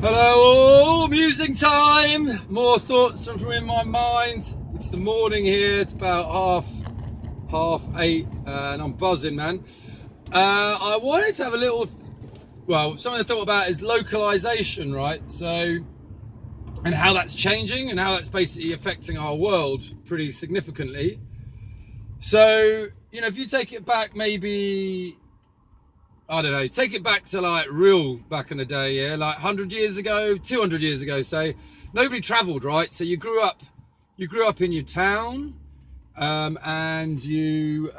Hello all, musing time. More thoughts from in my mind. It's the morning here. It's about half eight, and I'm buzzing, man. I wanted to have a little. Well, something I thought about is localization, right? So, and how that's changing and how that's basically affecting our world pretty significantly. So, if you take it back, maybe I don't know, take it back to like real back in the day, yeah, like 100 years ago, 200 years ago, say, nobody traveled, right? So you grew up in your town, and you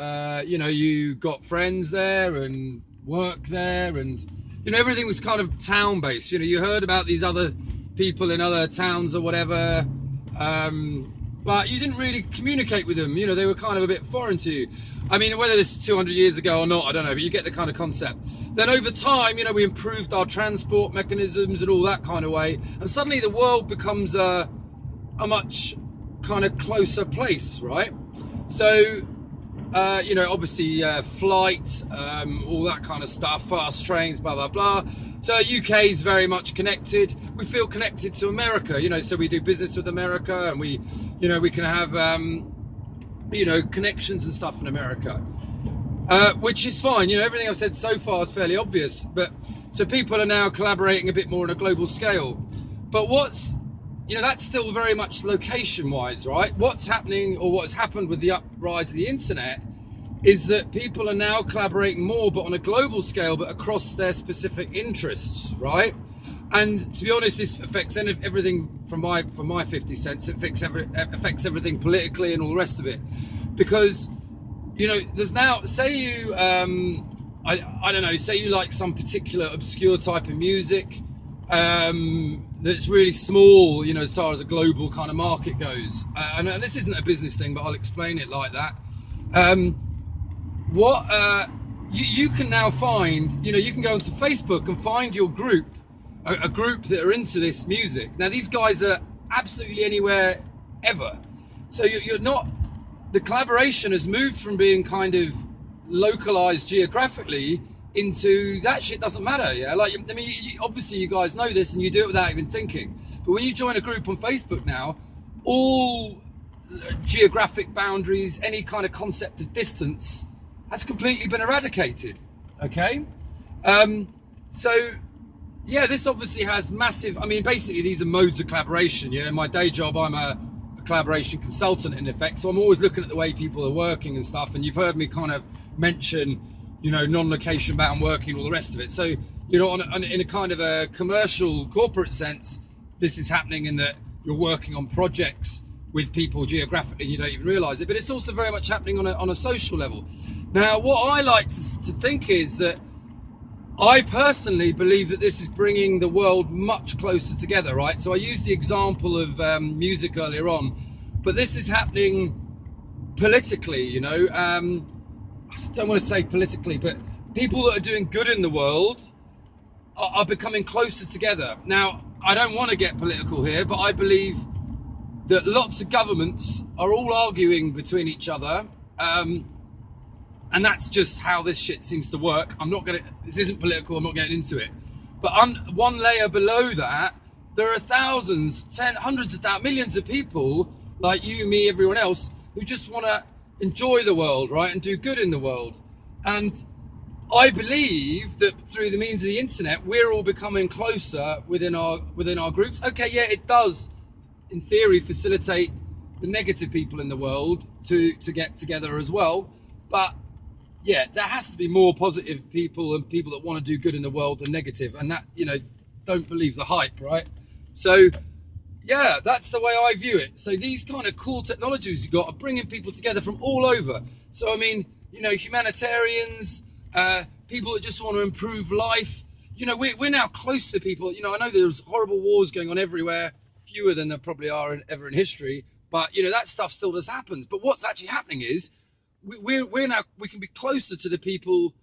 got friends there and work there, and everything was kind of town based. You heard about these other people in other towns or whatever, but you didn't really communicate with them. They were kind of a bit foreign to you. I mean, whether this is 200 years ago or not, I don't know, but you get the kind of concept. Then over time, we improved our transport mechanisms and all that kind of way, and suddenly the world becomes a much kind of closer place, right? So, obviously flight, all that kind of stuff, fast trains, blah, blah, blah. So UK is very much connected. We feel connected to America, so we do business with America, and we can have, connections and stuff in America, which is fine. Everything I've said so far is fairly obvious, but so people are now collaborating a bit more on a global scale. But that's still very much location wise, right? What's happening, or what's happened with the uprise of the internet, is that people are now collaborating more, but on a global scale, but across their specific interests, right? And to be honest, this affects everything from my 50 cents. It affects everything politically and all the rest of it, because there's now, say you I don't know, say you like some particular obscure type of music, that's really small, as far as a global kind of market goes. And this isn't a business thing, but I'll explain it like that. You can now find, you can go onto Facebook and find your group, a group that are into this music. Now, these guys are absolutely anywhere, ever. So you're not, the collaboration has moved from being kind of localized geographically into that shit doesn't matter, yeah? Like, I mean, obviously you guys know this and you do it without even thinking. But when you join a group on Facebook now, all geographic boundaries, any kind of concept of distance has completely been eradicated, okay? So, yeah, this obviously has massive, I mean, basically these are modes of collaboration, yeah? In my day job, I'm a collaboration consultant in effect, so I'm always looking at the way people are working and stuff, and you've heard me kind of mention, non-location bound working, all the rest of it. So, in a kind of a commercial corporate sense, this is happening in that you're working on projects with people geographically and you don't even realize it, but it's also very much happening on a social level. Now, what I like to think is that I personally believe that this is bringing the world much closer together, right? So I used the example of music earlier on, but this is happening politically, I don't want to say politically, but people that are doing good in the world are becoming closer together. Now, I don't want to get political here, but I believe that lots of governments are all arguing between each other, and that's just how this shit seems to work. This isn't political, I'm not getting into it. But one layer below that, there are thousands, hundreds of thousands, millions of people like you, me, everyone else, who just want to enjoy the world, right, and do good in the world. And I believe that through the means of the internet, we're all becoming closer within our groups. Okay, yeah, it does, in theory, facilitate the negative people in the world to get together as well. But yeah, there has to be more positive people and people that want to do good in the world than negative, and that, don't believe the hype, right? So yeah, that's the way I view it. So these kind of cool technologies you got are bringing people together from all over. So I mean, humanitarians, people that just want to improve life. We're now close to people. I know there's horrible wars going on everywhere, fewer than there probably are ever in history, but that stuff still does happen. But what's actually happening is we can be closer to the people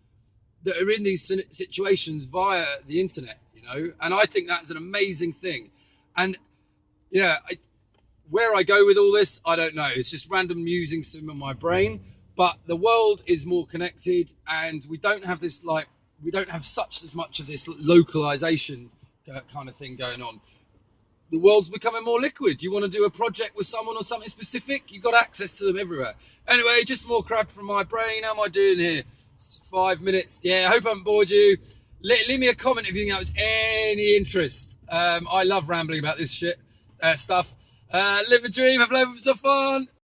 that are in these situations via the internet, and I think that's an amazing thing. And yeah, where I go with all this, I don't know. It's just random musings in my brain. But the world is more connected, and we don't have such as much of this localization kind of thing going on. The world's becoming more liquid. You want to do a project with someone or something specific, you've got access to them everywhere. Anyway, just more crud from my brain. How am I doing here? It's 5 minutes. Yeah, I hope I haven't bored you. Leave me a comment if you think that was any interest. I love rambling about this shit stuff. Live a dream, have loads of fun.